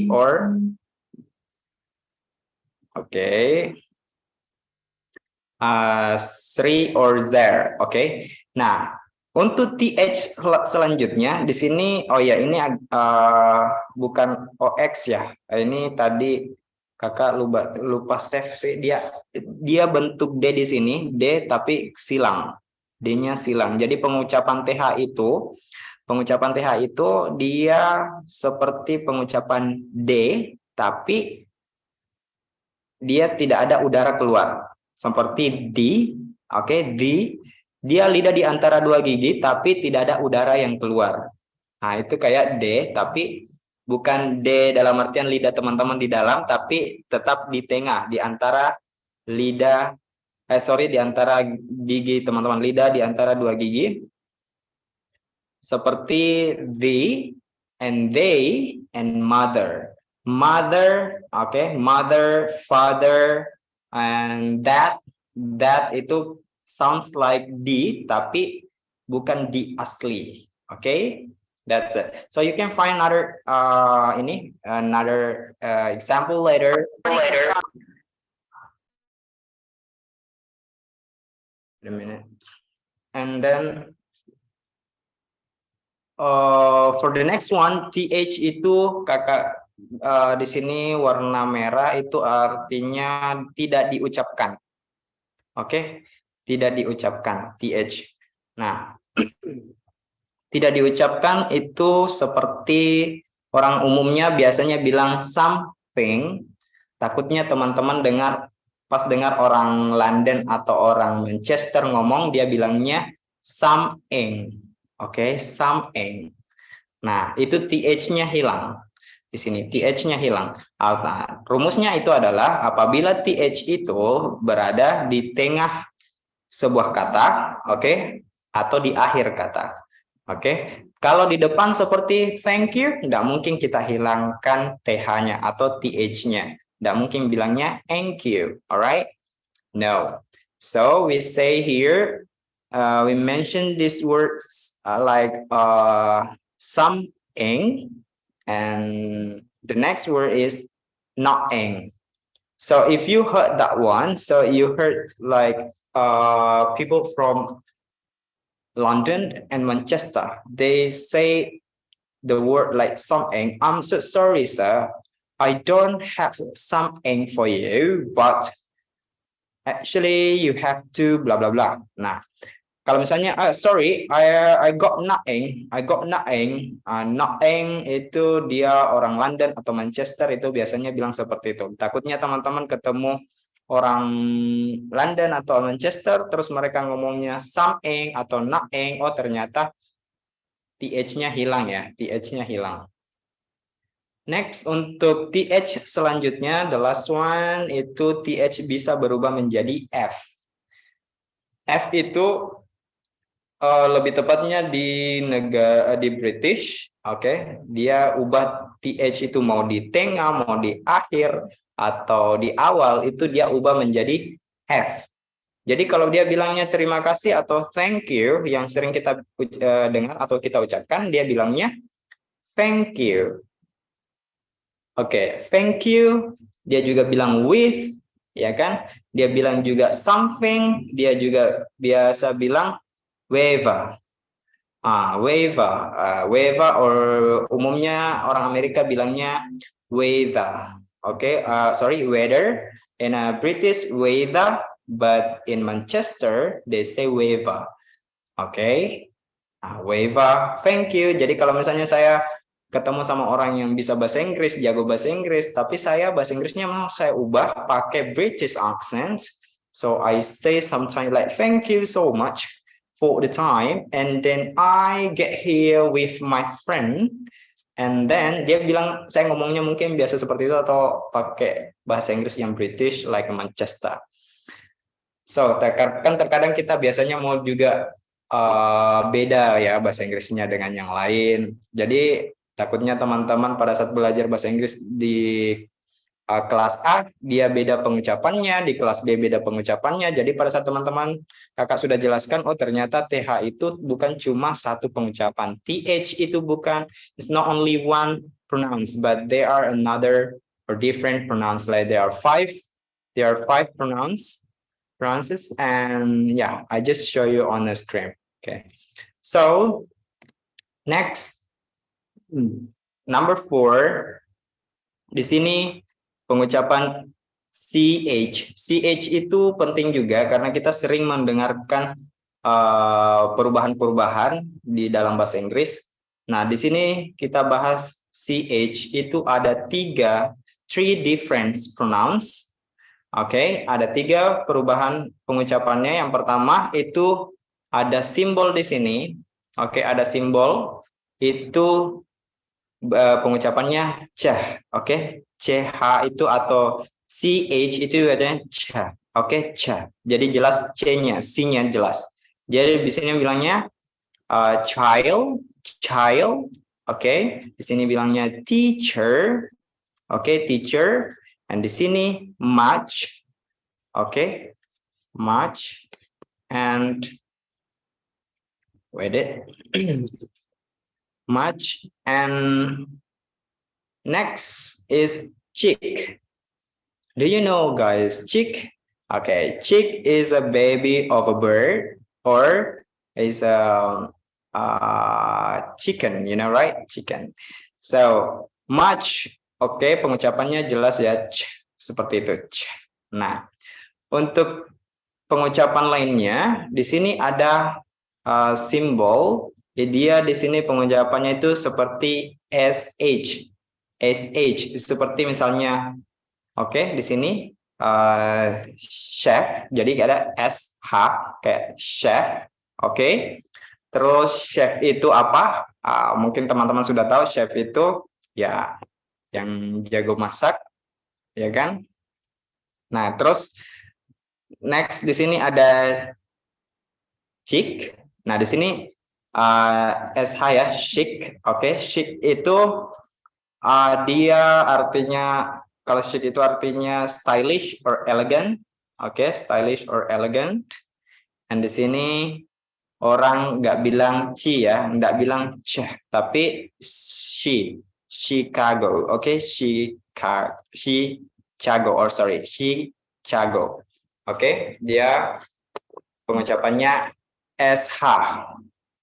or Sri or there. Oke. Nah, untuk TH selanjutnya di sini, oh ya ini bukan OX ya. Ini tadi kakak lupa save sih, dia bentuk D di sini, D tapi silang. D-nya silang. Jadi pengucapan TH itu dia seperti pengucapan D tapi dia tidak ada udara keluar. Seperti di, oke, di, dia lidah di antara dua gigi tapi tidak ada udara yang keluar. Nah, itu kayak D tapi bukan D dalam artian lidah teman-teman di dalam, tapi tetap di tengah, di antara lidah, di antara gigi teman-teman, lidah di antara dua gigi. Seperti the, and they, and mother. Mother, oke, mother, father, and that itu sounds like di, tapi bukan di asli. Oke? That's it. So you can find another example later. A minute. And then for the next one, TH itu kakak di sini warna merah itu artinya tidak diucapkan. Oke? Tidak diucapkan TH. Nah, tidak diucapkan itu seperti orang umumnya biasanya bilang something. Takutnya teman-teman pas dengar orang London atau orang Manchester ngomong, dia bilangnya something. Oke, something. Nah, itu TH-nya hilang. Di sini TH-nya hilang. Nah, rumusnya itu adalah apabila TH itu berada di tengah sebuah kata, oke, atau di akhir kata. Oke, kalau di depan seperti thank you, tidak mungkin kita hilangkan TH-nya atau TH-nya. Tidak mungkin bilangnya thank you, alright? No. So we say here, we mention these words like something, and the next word is nothing. So if you heard that one, so you heard like people from London and Manchester, they say the word like something. I'm so sorry, sir. I don't have something for you, but actually you have to blah blah blah. Nah, kalau misalnya sorry, I got nothing. Nothing itu dia orang London atau Manchester itu biasanya bilang seperti itu. Takutnya teman-teman ketemu orang London atau Manchester terus mereka ngomongnya something atau nothing, oh ternyata TH-nya hilang ya, TH-nya hilang. Next, untuk TH selanjutnya, the last one, itu TH bisa berubah menjadi F. F itu lebih tepatnya di British, oke, dia ubah TH itu mau di tengah, mau di akhir, atau di awal, itu dia ubah menjadi F. Jadi kalau dia bilangnya terima kasih atau thank you, yang sering kita dengar atau kita ucapkan, dia bilangnya thank you. Oke, thank you. Dia juga bilang with, ya kan? Dia bilang juga something. Dia juga biasa bilang waiver. Waiver, or umumnya orang Amerika bilangnya weather. Oke, sorry, weather. In a British weather, but in Manchester they say waiver. Oke, waiver. Thank you. Jadi kalau misalnya saya ketemu sama orang yang bisa bahasa Inggris, jago bahasa Inggris, tapi saya bahasa Inggrisnya mau saya ubah pakai British accent. So I say sometimes like thank you so much for the time, and then I get here with my friend, and then dia bilang, saya ngomongnya mungkin biasa seperti itu atau pakai bahasa Inggris yang British like Manchester. So kan terkadang kita biasanya mau juga beda ya bahasa Inggrisnya dengan yang lain. Jadi takutnya teman-teman pada saat belajar bahasa Inggris di kelas A dia beda pengucapannya, di kelas B beda pengucapannya. Jadi pada saat teman-teman kakak sudah jelaskan, oh ternyata TH itu bukan cuma satu pengucapan. TH itu bukan, it's not only one pronouns, but there are another or different pronouns. Like there are five pronounces, and yeah, I just show you on the screen. Okay, so next, number 4, di sini pengucapan CH itu penting juga karena kita sering mendengarkan perubahan-perubahan di dalam bahasa Inggris. Nah, di sini kita bahas CH itu ada three different pronouns. Oke, ada 3 perubahan pengucapannya. Yang pertama itu ada simbol di sini. Oke, ada simbol itu pengucapannya ch. Oke, ch itu atau ch itu bacanya ch. Oke, ch. Jadi jelas c-nya, c-nya jelas. Jadi di sini bilangnya child. Oke, di sini bilangnya teacher. Oke, teacher. And di sini much. Oke, much. And wait it. Much. And next is chick. Do you know, guys, chick? Okay, chick is a baby of a bird or is a chicken, you know, right? Chicken. So much, okay, pengucapannya jelas ya, seperti itu. Nah, untuk pengucapan lainnya, di sini ada simbol. Dia di sini pengucapannya itu seperti sh, seperti misalnya, oke, di sini chef, jadi ada sh kayak chef, oke. Terus chef itu apa? Mungkin teman-teman sudah tahu, chef itu ya yang jago masak, ya kan? Nah, terus next di sini ada chic. Nah, di sini sh ya, chic. Oke, chic itu dia artinya, kalau chic itu artinya stylish or elegant. Oke, stylish or elegant. And di sini orang nggak bilang ci ya, nggak bilang ch, tapi Chicago. Oke, Chicago, or sorry, Chicago. Oke, dia pengucapannya sh.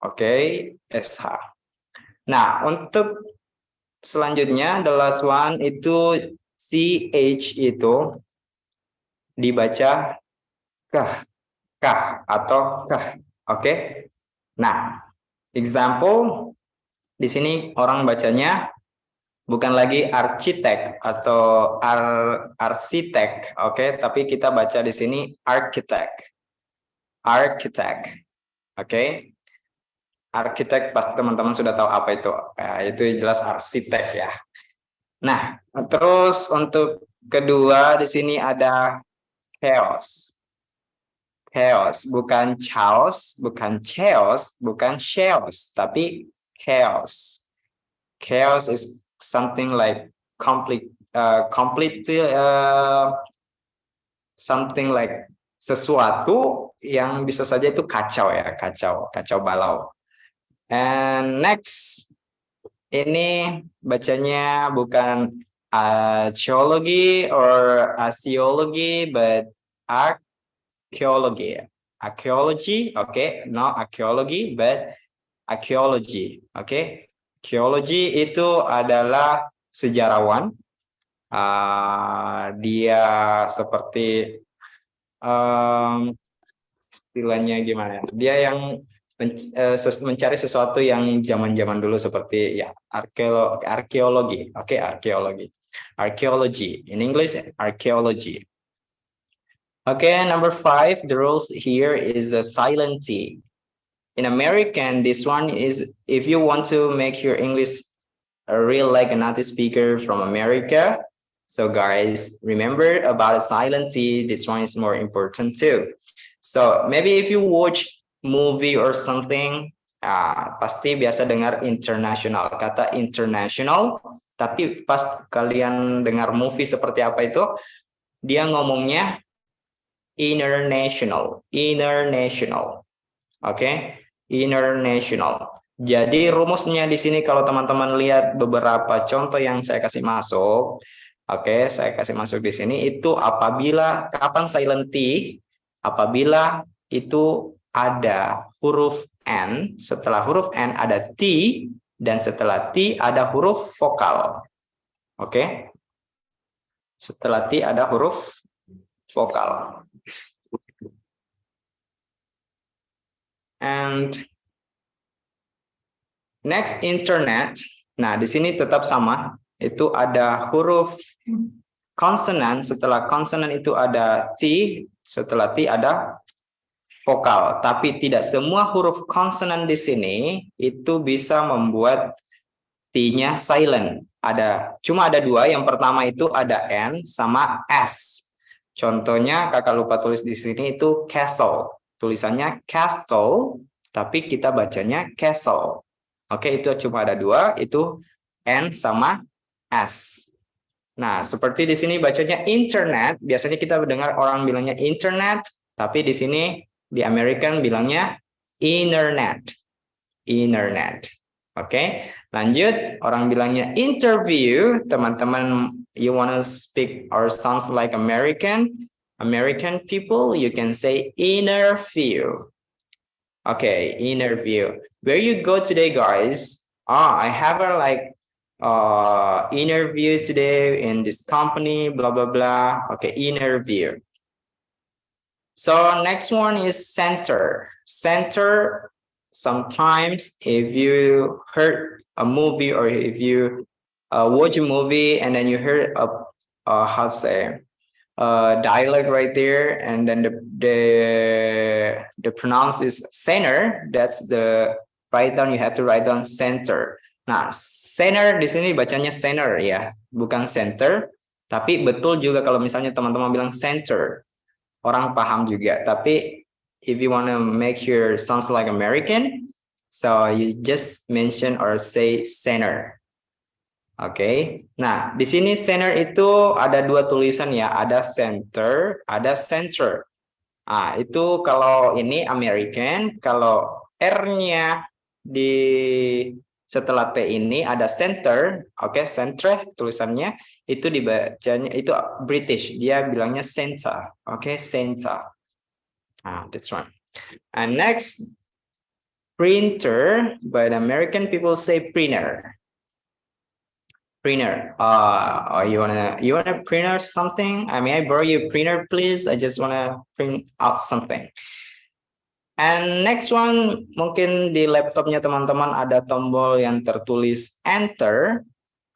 Oke, sh. Nah, untuk selanjutnya, the last one itu ch itu dibaca kah atau kah. Oke. Nah, example di sini orang bacanya bukan lagi arsitek atau arsitek, oke, tapi kita baca di sini architect. Oke. Arsitek pasti teman-teman sudah tahu apa itu. Itu jelas arsitek ya. Nah, terus untuk kedua di sini ada chaos. Chaos, bukan chaos, bukan chaos, bukan chaos, tapi chaos. Chaos is something like complete, something like sesuatu yang bisa saja itu kacau ya, kacau balau. And next, ini bacanya bukan archaeology or archaeology, but archaeology. Archaeology, okay, not archaeology, but archaeology, okay. Archaeology itu adalah sejarawan. Dia seperti istilahnya gimana? Dia yang mencari sesuatu yang zaman-zaman dulu seperti ya arkeologi. Oke, arkeologi. Archaeology. In English, archaeology. Okay, number 5, the rules here is the silent T. In American, this one is if you want to make your English a real like a native speaker from America. So guys, remember about a silent T. This one is more important too. So maybe if you watch movie or something, pasti biasa dengar international, kata international, tapi pas kalian dengar movie seperti apa itu, dia ngomongnya international, oke, international. Jadi rumusnya di sini kalau teman-teman lihat beberapa contoh yang saya kasih masuk, oke, saya kasih masuk di sini itu apabila kapan silent T, apabila itu ada huruf N, setelah huruf N ada T dan setelah T ada huruf vokal. Oke. Setelah T ada huruf vokal. And next internet. Nah, di sini tetap sama. Itu ada huruf konsonan. Setelah konsonan itu ada T. Setelah T ada vokal. Tapi tidak semua huruf konsonan di sini itu bisa membuat T-nya silent. Cuma ada dua. Yang pertama itu ada N sama S. Contohnya kakak lupa tulis di sini itu castle. Tulisannya castle, tapi kita bacanya castle. Oke, itu cuma ada dua, itu N sama S. Nah, seperti di sini bacanya internet, biasanya kita mendengar orang bilangnya internet, tapi di sini di American bilangnya internet. Internet. Oke, lanjut. Orang bilangnya interview, teman-teman, you wanna speak or sounds like American people, you can say interview. Okay, interview. Where you go today, guys? I have a interview today in this company, blah blah blah. Okay, interview. So next one is center. Center. Sometimes if you heard a movie or if you watch a movie and then you heard how to say dialect right there, and then the pronounce is center. That's the write down. You have to write down center. Nah, center di sini bacanya center ya, bukan center. Tapi betul juga kalau misalnya teman-teman bilang center, orang paham juga. Tapi if you want to make sure sounds like American, so you just mention or say center. Oke, nah di sini center itu ada dua tulisan ya, ada center, ada center. Nah itu kalau ini American, kalau R-nya di setelah T ini ada center, oke, center tulisannya itu dibacanya itu British, dia bilangnya center, oke, center. That's right. And next, printer, but American people say printer. Printer. You wanna print out something? I mean, I borrow you a printer, please. I just wanna print out something. And next one, mungkin di laptopnya teman-teman ada tombol yang tertulis enter.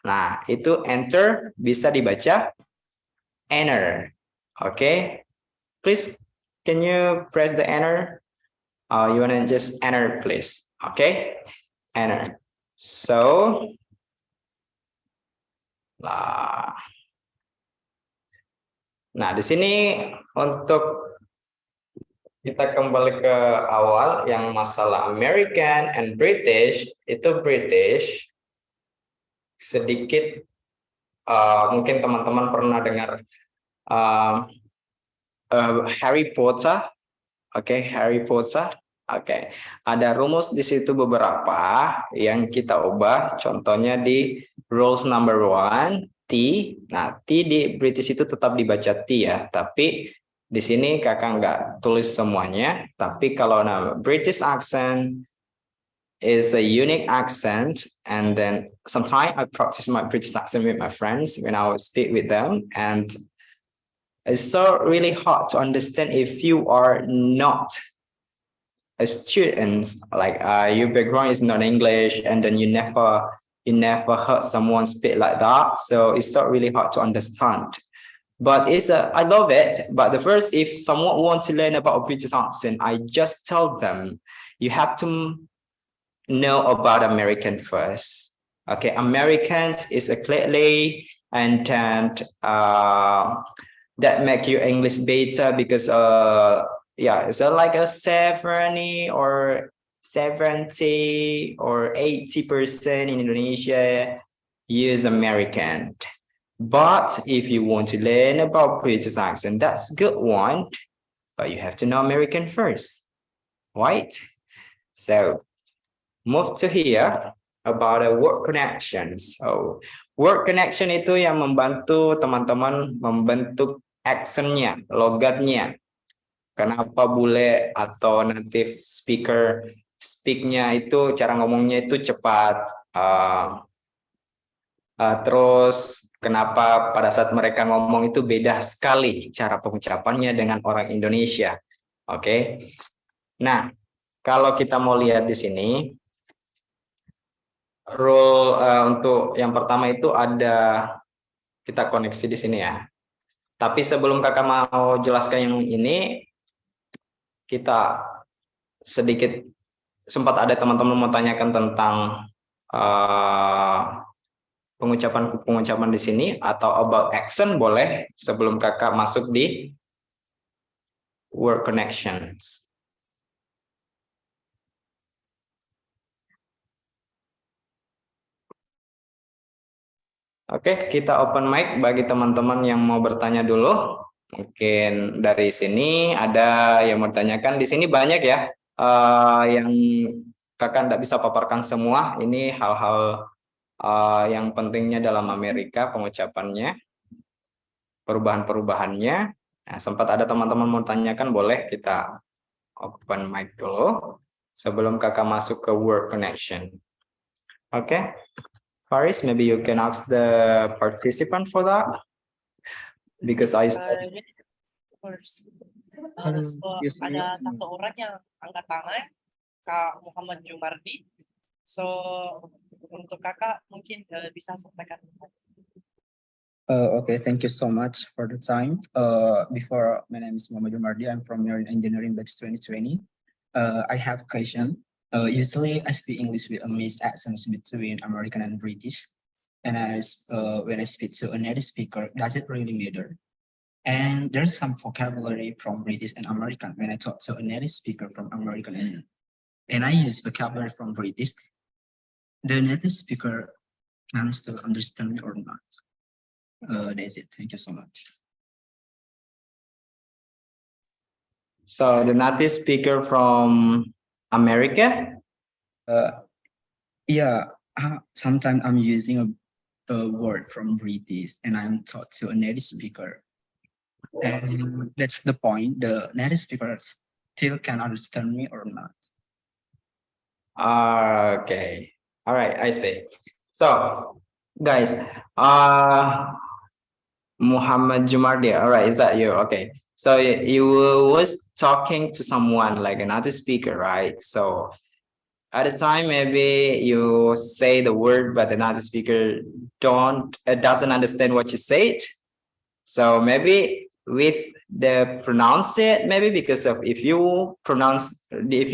Nah, itu enter bisa dibaca enter. Okay, please, can you press the enter? You wanna just enter, please. Okay, enter. So. Nah, di sini untuk kita kembali ke awal yang masalah American and British, itu British sedikit mungkin teman-teman pernah dengar Harry Potter. Oke, Harry Potter. Oke, ada rumus di situ beberapa yang kita ubah. Contohnya di rules number 1, T. Nah, T di British itu tetap dibaca T ya. Tapi di sini kakak nggak tulis semuanya. Tapi kalau British accent is a unique accent. And then sometimes I practice my British accent with my friends when I would speak with them. And it's so really hard to understand if you are not a student, like your background is not English, and then you never heard someone speak like that, so it's not really hard to understand. But I love it. But the first, if someone wants to learn about a British accent, I just tell them you have to know about American first. Okay, Americans is a clearly and that make your English better because yeah, so like a 70 or 70 or 80% in Indonesia use American. But if you want to learn about British accent, that's a good one. But you have to know American first, right? So move to here about a word connection. So word connection itu yang membantu teman-teman membentuk actionnya, logatnya. Kenapa bule atau native speaker speaknya itu cara ngomongnya itu cepat. Terus kenapa pada saat mereka ngomong itu beda sekali cara pengucapannya dengan orang Indonesia. Oke. Nah, kalau kita mau lihat di sini, rule untuk yang pertama itu ada, kita koneksi di sini ya. Tapi sebelum kakak mau jelaskan yang ini, kita sedikit sempat ada teman-teman mau tanyakan tentang pengucapan di sini atau about action, boleh sebelum kakak masuk di word connections. Oke, kita open mic bagi teman-teman yang mau bertanya dulu. Mungkin dari sini ada yang mau tanyakan. Di sini banyak ya yang kakak tidak bisa paparkan semua. Ini hal-hal yang pentingnya dalam Amerika, pengucapannya, perubahan-perubahannya. Nah, sempat ada teman-teman mau tanyakan, boleh kita open mic dulu sebelum kakak masuk ke word connection. Oke. Faris, maybe you can ask the participant for that, because I. So, ada satu orang yang angkat tangan, Kak Muhammad Jumardi. So untuk kakak mungkin bisa sampaikan. Okay, thank you so much for the time. Before, my name is Muhammad Jumardi. I'm from Marine Engineering batch 2020. I have a question. Usually I speak English with a mixed accents between American and British. And when I speak to a native speaker, does it really matter? And there's some vocabulary from British and American when I talk to a native speaker from American and I use vocabulary from British. The native speaker can still understand me or not? That's it. Thank you so much. So the native speaker from America? Yeah, sometimes I'm using a word from British and I'm taught to a native speaker. And that's the point. The native speaker still can understand me or not. Okay. All right, I see. So, guys, Muhammad Jumardi, all right, is that you? Okay. So you was talking to someone like another speaker, right? So at the time, maybe you say the word, but another speaker doesn't understand what you said. So maybe with the pronounce it, maybe because of if you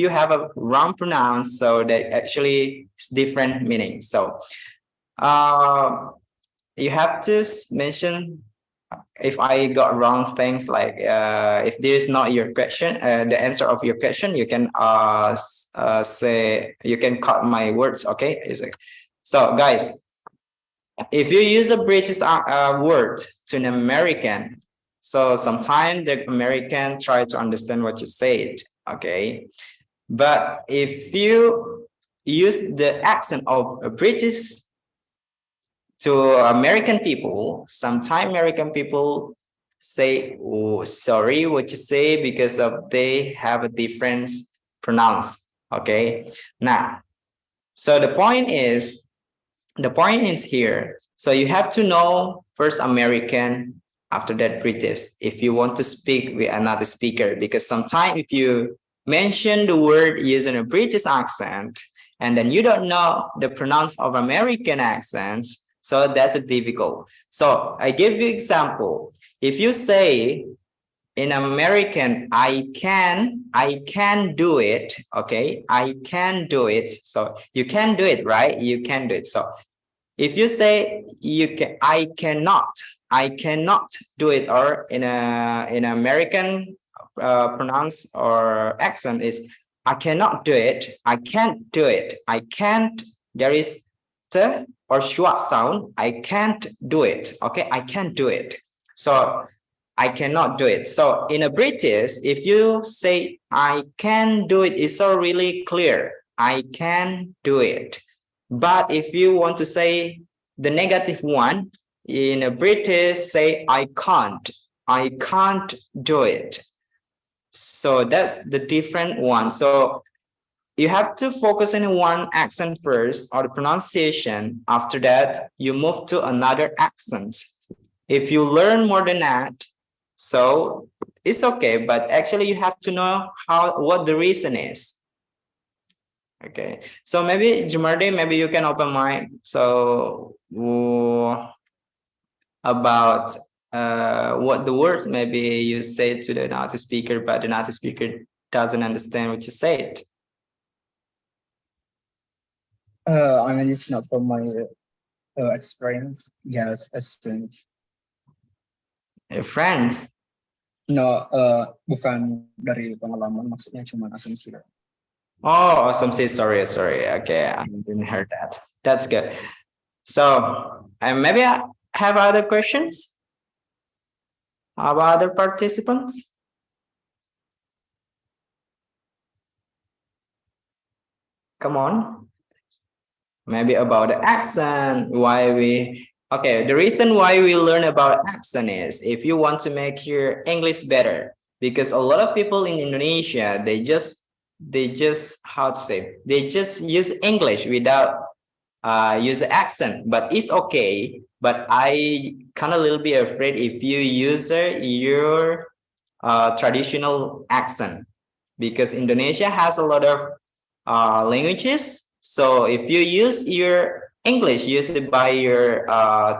have a wrong pronounce, so that actually is different meaning. So you have to mention if I got wrong things, like if this is not your question, the answer of your question, you can say, you can cut my words, okay? So guys, if you use a British word to an American, so sometimes the American try to understand what you said, okay? But if you use the accent of a British to American people, sometimes American people say, oh, sorry what you say, because of they have a different pronounce, okay? Now, so the point is here, so you have to know first American, after that British, if you want to speak with another speaker, because sometimes if you mention the word using a British accent, and then you don't know the pronounce of American accents, so that's a difficult. So I give you example. If you say in American, I can do it, okay? I can do it. So you can do it, right? You can do it. So if you say I cannot do it, or in American pronounce or accent is I cannot do it, I can't do it, I can't, there is the or short sound, I can't do it, okay? I can't do it. So I cannot do it. So in a British, if you say I can do it, it's so really clear. I can do it. But if you want to say the negative one, in a British, say I can't do it. So that's the different one. So you have to focus on one accent first or the pronunciation. After that, you move to another accent. If you learn more than that, so it's okay, but actually you have to know what the reason is. Okay, so maybe Jumardi, maybe you can open mic. So about what the words maybe you say to the native speaker, but the native speaker doesn't understand what you said. I mean, it's not from my experience. Yes, as Friends. no, bukan dari pengalaman, maksudnya cuma asumsi. Oh, assumption. Sorry. Okay, I didn't hear that. That's good. So, and maybe I have other questions about other participants. Come on. Maybe about the accent, okay, the reason why we learn about accent is if you want to make your English better, because a lot of people in Indonesia, they just how to say, they just use English without use accent, but it's okay. But I kind of a little bit afraid if you use your traditional accent, because Indonesia has a lot of languages. So if you use your English, use it by your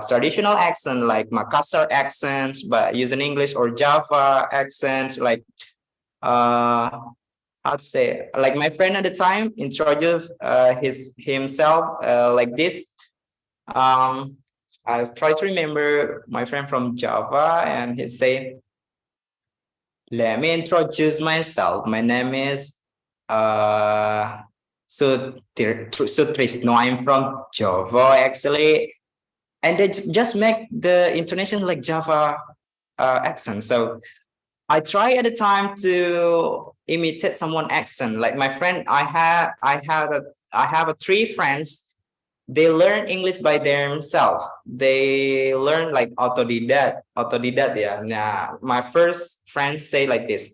traditional accent like Makassar accents, but using English, or Java accents, like how to say, like my friend at the time introduced himself like this. I try to remember my friend from Java, and he said, "Let me introduce myself. My name is Sutrisno. I'm from Java, actually." And they just make the intonation like Java accent. So I try at the time to imitate someone accent. Like my friend, I have 3 friends. They learn English by themselves. They learn like autodidact. Yeah. Now, my first friend say like this.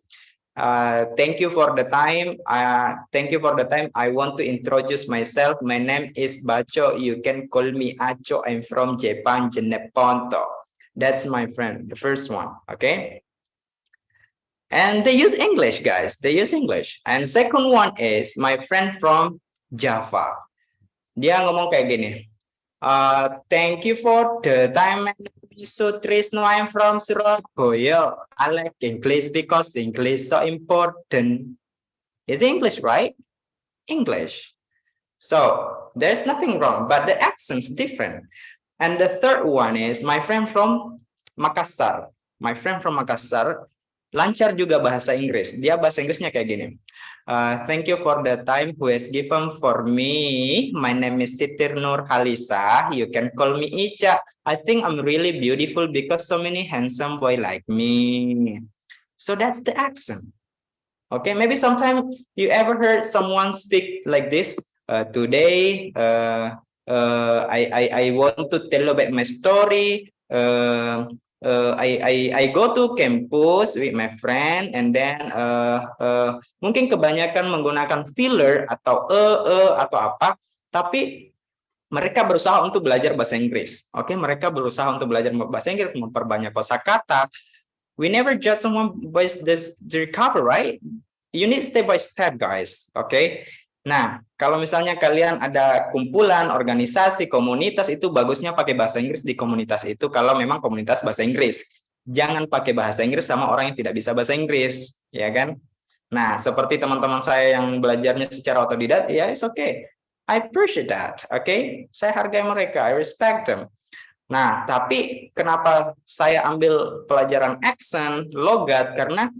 Thank you for the time. I want to introduce myself. My name is Bacho. You can call me Acho. I'm from Japan, Jeneponto. That's my friend, the first one. Okay. And they use English, guys. They use English. And second one is my friend from Java. Dia ngomong kayak gini. Thank you for the time, Sutrisno. I'm from Surabaya. I like English because English so important. Is English, right? English. So there's nothing wrong, but the accent's different. And the third one is my friend from Makassar. My friend from Makassar lancar juga bahasa Inggris. Dia bahasa Inggrisnya kayak gini. Thank you for the time who has given for me. My name is Siti Nur Halisa. You can call me Ica. I think I'm really beautiful because so many handsome boy like me. So that's the accent. Okay, maybe sometime you ever heard someone speak like this. Today, I want to tell about my story. I go to campus with my friend, and then mungkin kebanyakan menggunakan filler atau atau apa, tapi mereka berusaha untuk belajar bahasa Inggris. Oke, mereka berusaha untuk belajar bahasa Inggris, memperbanyak kosakata. We never judge someone by the cover, right? You need step by step, guys. Oke. Nah, kalau misalnya kalian ada kumpulan, organisasi, komunitas, itu bagusnya pakai bahasa Inggris di komunitas itu kalau memang komunitas bahasa Inggris. Jangan pakai bahasa Inggris sama orang yang tidak bisa bahasa Inggris, ya kan? Nah, seperti teman-teman saya yang belajarnya secara otodidak, ya it's okay. I appreciate that, okay? Saya hargai mereka, I respect them. Nah, tapi kenapa saya ambil pelajaran accent, logat, karena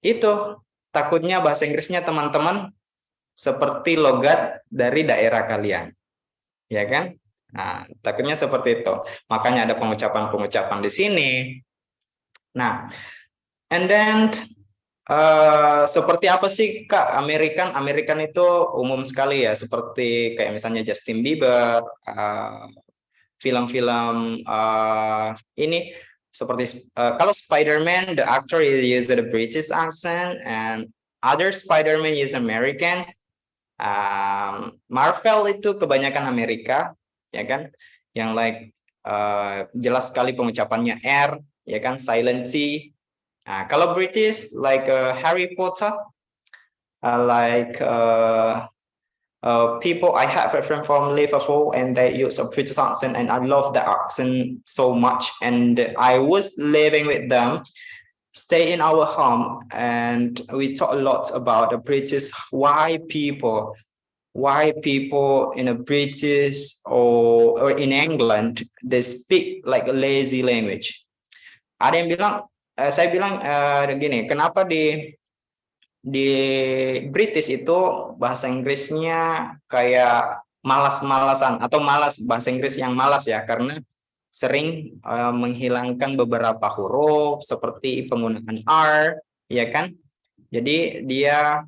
itu takutnya bahasa Inggrisnya teman-teman seperti logat dari daerah kalian, ya kan? Nah, takutnya seperti itu. Makanya ada pengucapan-pengucapan di sini. Nah, and then Seperti apa sih Kak? American itu umum sekali ya, seperti kayak misalnya Justin Bieber, film-film ini seperti kalau Spider-Man, the actor is the British accent, and other Spider-Man is American. Marvel itu kebanyakan Amerika, ya kan? Yang like jelas sekali pengucapannya R, ya kan? Silent T. Kalau British like Harry Potter, people I have a friend from Liverpool and they use a British accent and I love the accent so much. And I was living with them, stay in our home, and we talk a lot about the British, why people in a British or in England they speak like a lazy language. Ada yang bilang, saya bilang gini, kenapa di British itu bahasa Inggrisnya kayak malas-malasan atau malas, bahasa Inggris yang malas ya, karena sering menghilangkan beberapa huruf seperti penggunaan R, ya kan? Jadi dia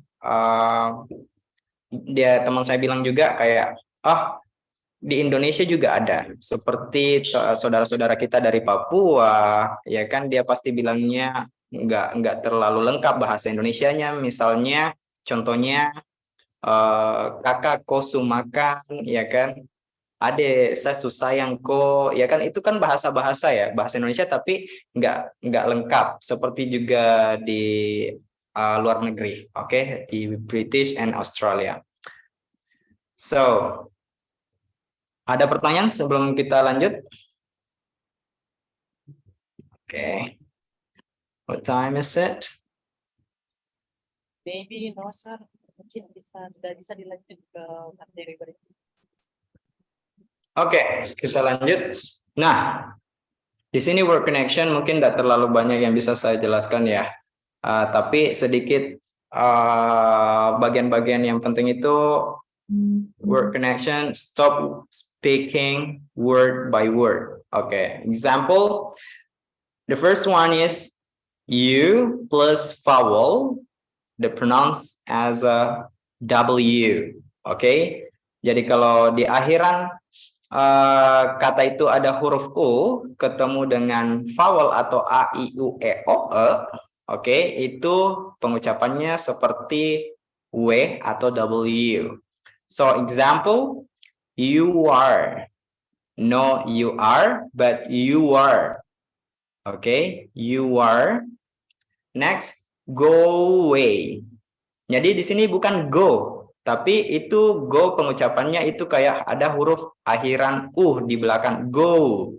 teman saya bilang juga kayak, di Indonesia juga ada seperti saudara-saudara kita dari Papua, ya kan, dia pasti bilangnya nggak terlalu lengkap bahasa Indonesianya. Misalnya contohnya kakak ko sumakan, ya kan, ade saya susayang ko, ya kan, itu kan bahasa-bahasa ya, bahasa Indonesia tapi nggak lengkap, seperti juga di luar negeri, oke, di British and Australia. So ada pertanyaan sebelum kita lanjut? Oke. What time is it? Maybe no sir, mungkin sudah bisa dilanjut ke materi berikutnya. Oke, kita lanjut. Nah, di sini word connection mungkin tidak terlalu banyak yang bisa saya jelaskan ya. Tapi sedikit bagian-bagian yang penting itu word connection, stop speaking word by word. Okay, example. The first one is U plus vowel, the pronounce as a W. Okay, jadi kalau di akhiran kata itu ada huruf U ketemu dengan vowel atau A, I, U, E, O, E, oke, itu pengucapannya seperti W atau W. So example, you are, no you are, but you are. Oke, you are. Next, go away. Jadi di sini bukan go, tapi itu go pengucapannya itu kayak ada huruf akhiran di belakang, go.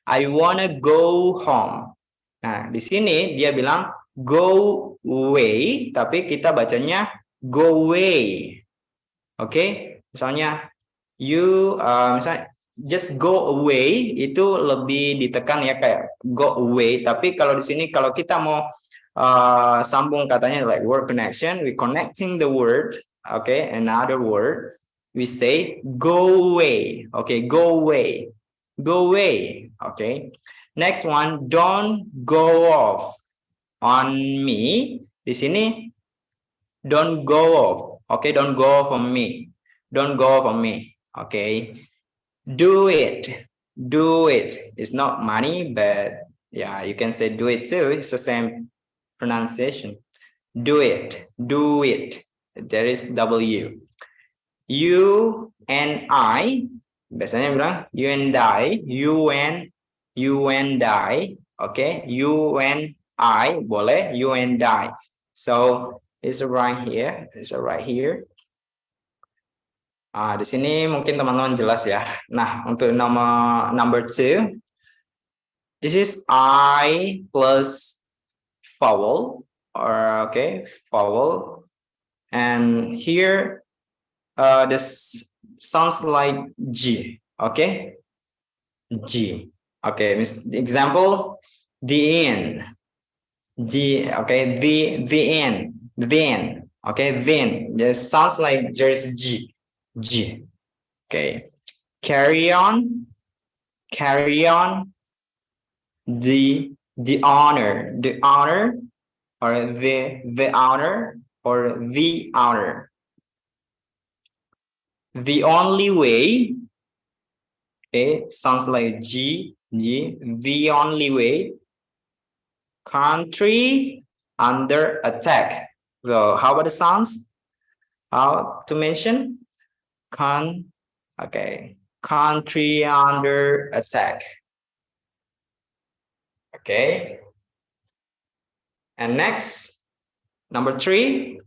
I wanna go home. Nah, di sini dia bilang go away, tapi kita bacanya go away. Oke, misalnya you misalnya just go away itu lebih ditekan ya, kayak go away, tapi kalau di sini kalau kita mau sambung katanya like word connection, we connecting the word, okay, another word, we say go away. Okay, go away, go away. Okay, next one, don't go off on me. Di sini don't go off. Okay, don't go off on me, don't go off on me. Okay, do it, do it. It's not money, but yeah, you can say do it too, it's the same pronunciation. Do it, do it. There is W. You and I, biasanya bilang you and I, you and I, okay, you and I, boleh, you and I. So it's right here, di sini mungkin teman-teman jelas ya. Nah, untuk number 2, this is I plus vowel, or okay, vowel, and here this sounds like G. Okay, G. Okay, example, the end. G. Okay, the end. Then. Okay, then. Just sounds like there's G. G. Okay, carry on. Carry on. The honor. The honor. or the owner or the owner. The only way, okay, sounds like G, the only way. Country under attack. So how about the sounds? How to mention? Okay. Country under attack. Okay. And next, number 3,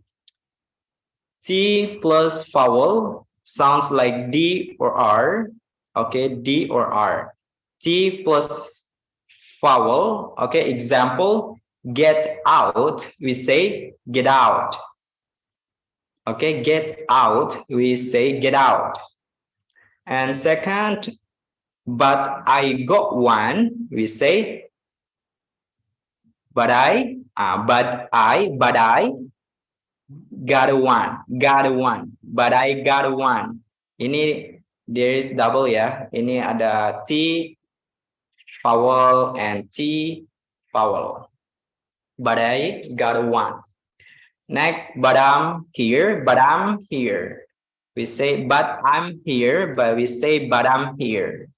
T plus vowel sounds like D or R. Okay, D or R. T plus vowel. Okay, example, get out, we say get out. Okay, get out, we say get out. And second, but I got one, we say but I got one, but I got one. Ini there is double ya. Ini ada T vowel and T vowel. But I got one. Next, but I'm here. We say but I'm here, but we say but I'm here.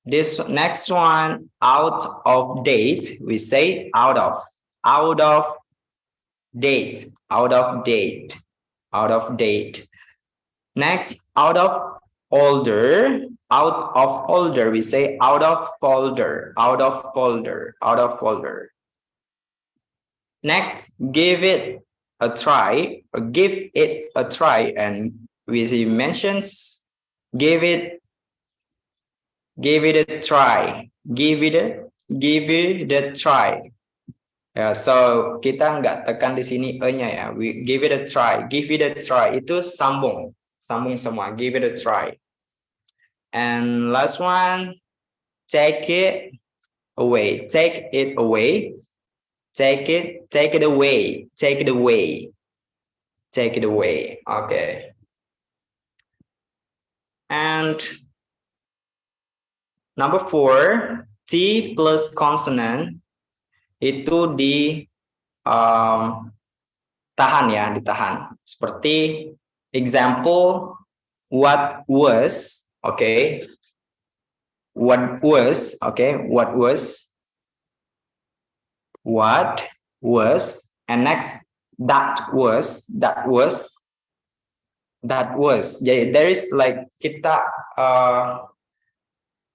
This next one, out of date, we say out of date. Next, out of older, we say out of folder. Next, give it a try, and we mentions give it a try. Ya, so kita nggak tekan di sini e-nya ya. We give it a try. Itu sambung semua. Give it a try. And last one, take it away. Okay. And number 4, T plus consonant itu ditahan. Seperti example, what was, okay. What was, and next that was. Jadi there is like kita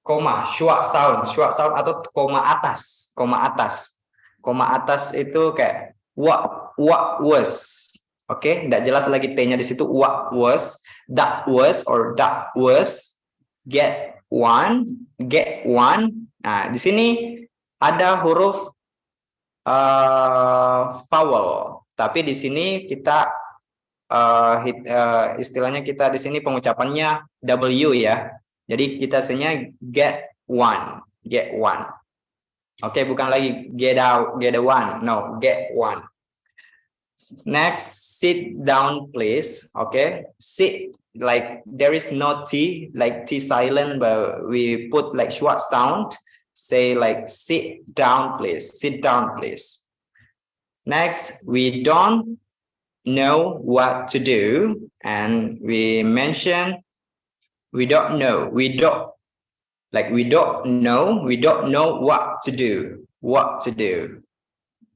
koma, short sound atau koma atas. Koma atas itu kayak what was. Oke, enggak jelas lagi T-nya di situ. What was, that was, get one. Nah, di sini ada huruf vowel, tapi di sini kita istilahnya kita di sini pengucapannya W ya. Jadi kita sebenarnya get one. Oke, bukan lagi get out, get one. No, get one. Next, sit down, please. Okay, sit, like there is no T, like T silent, but we put like short sound. Say like sit down, please. Next, we don't know what to do, and we mention we don't know what to do.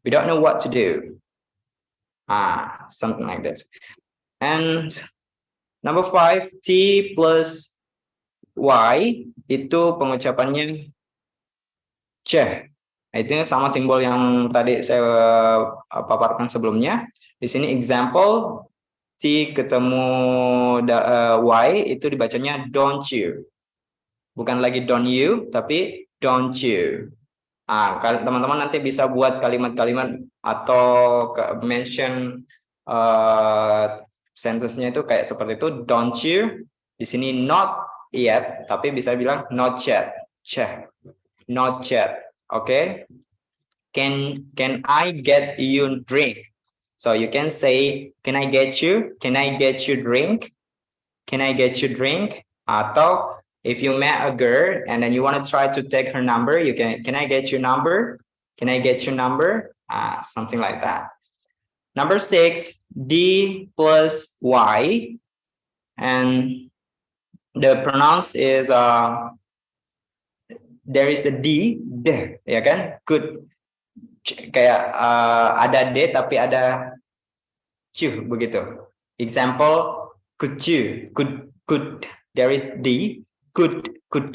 We don't know what to do. Something like this. And number 5, T plus Y itu pengucapannya C. Itu sama simbol yang tadi saya paparkan sebelumnya. Di sini example, T ketemu Y itu dibacanya don't you. Bukan lagi don't you, tapi don't you. Teman-teman nanti bisa buat kalimat-kalimat atau mention sentence-nya itu kayak seperti itu. Don't you. Di sini not yet, tapi bisa bilang not yet. Not yet. Okay. Can I get you drink? So you can say, can I get you drink? Atau if you met a girl and then you want to try to take her number, you can I get your number? something like that. Number 6, D plus Y, and the pronounce is there is a D, ya kan? Could, kayak ada D tapi ada cu begitu. Example, could you, could there is D, could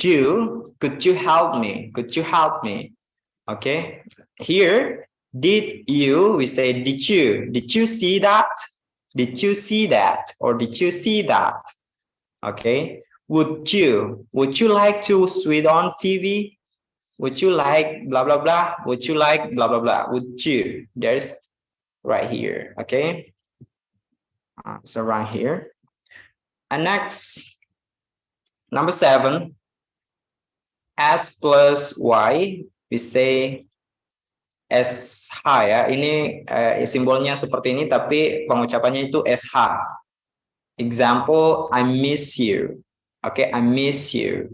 you help me? Could you help me? Okay, here did you, we say did you see that? Did you see that? Or did you see that? Okay, would you like to switch on TV? Would you like blah blah blah? Would you like blah blah blah? Would you? There's right here. Okay, so right here. And next, number 7, S plus Y, we say SH ya. Ini simbolnya seperti ini, tapi pengucapannya itu SH. Example, I miss you. Okay, I miss you.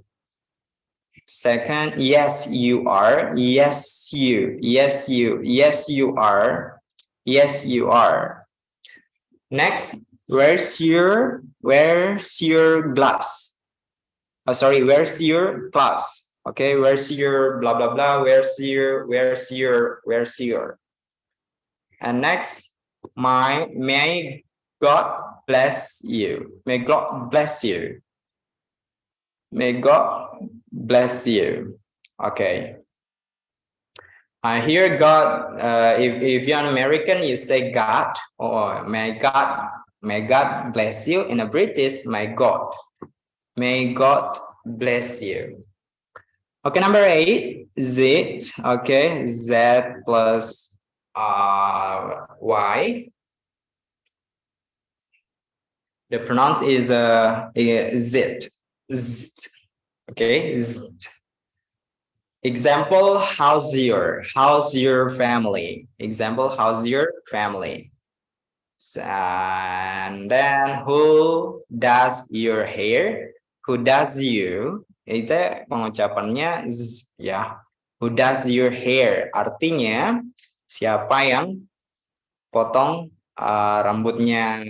Second, yes, you are. Yes, you. Yes, you. Yes, you are. Yes, you are. Next, where's your glass? Oh, sorry, where's your glass? Okay, where's your blah blah blah? Where's your? And next, may God bless you. May God bless you. May God bless you. Okay. Here God, if you're an American, you say God, or may God bless you. In a British, may God bless you. Okay, number 8, Z. Okay, Z plus Y. The pronounce is Z. Okay, Z. Example, how's your family? Example, how's your family? And then, who does your hair? Who does you? Itu pengucapannya z, ya. Who does your hair? Artinya siapa yang potong rambutnya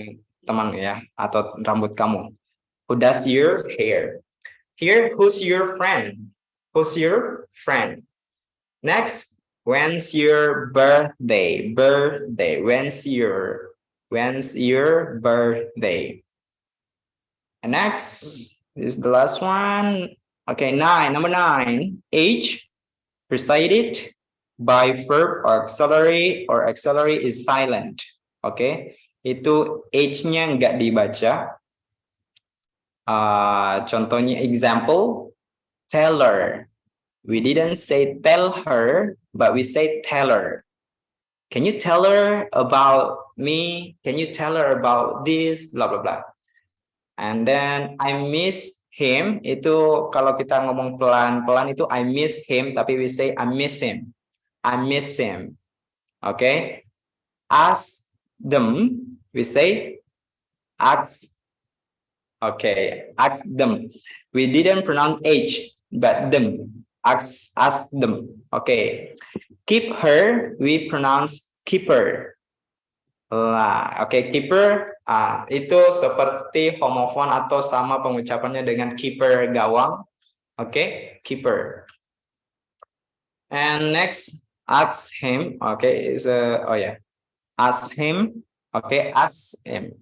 teman ya, atau rambut kamu? Who does your hair? Here, who's your friend? Who's your friend? Next, when's your birthday? When's your birthday? And next is the last one. Okay, number 9. H preceded by verb or auxiliary is silent. Okay, itu H-nya nggak dibaca. Contohnya, example, tell her. We didn't say tell her, but we say tell her. Can you tell her about me? Can you tell her about this? Blah blah blah. And then I miss him. Itu kalau kita ngomong pelan-pelan itu I miss him, tapi we say I miss him. I miss him. Okay. Ask them. We say ask. Okay, ask them. We didn't pronounce H, but them. Ask them. Okay. Keep her, we pronounce keeper. Okay, keeper. Itu seperti homofon atau sama pengucapannya dengan keeper gawang. Okay, keeper. And next, ask him. Okay, is ask him. Okay, ask him.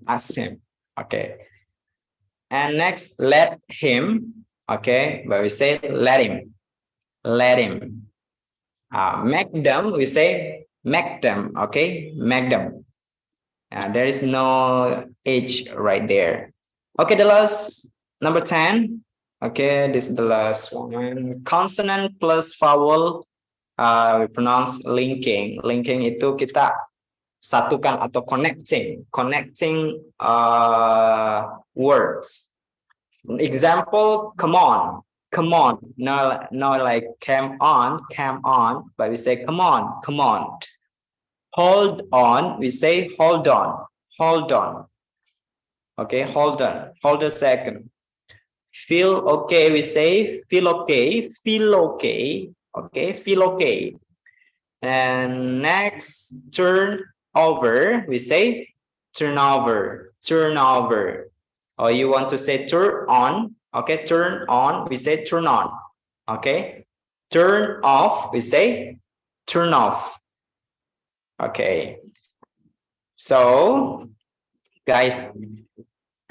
Okay. And next, let him. Okay, but we say let him. Make them, we say make them. Okay, make them. There is no H right there. Okay, the last, number 10. Okay, this is the last one. Consonant plus vowel, we pronounce linking. Linking itu kita satukan atau connecting words. Example, come on. No, like come on, but we say come on. Hold on, we say hold on. Okay, hold a second. Feel okay, we say feel okay. Okay, feel okay. And next, turn over. We say turn over, turn over. Or you want to say turn on. Okay, turn on. We say turn on. Okay, turn off. We say turn off. Okay. So, guys,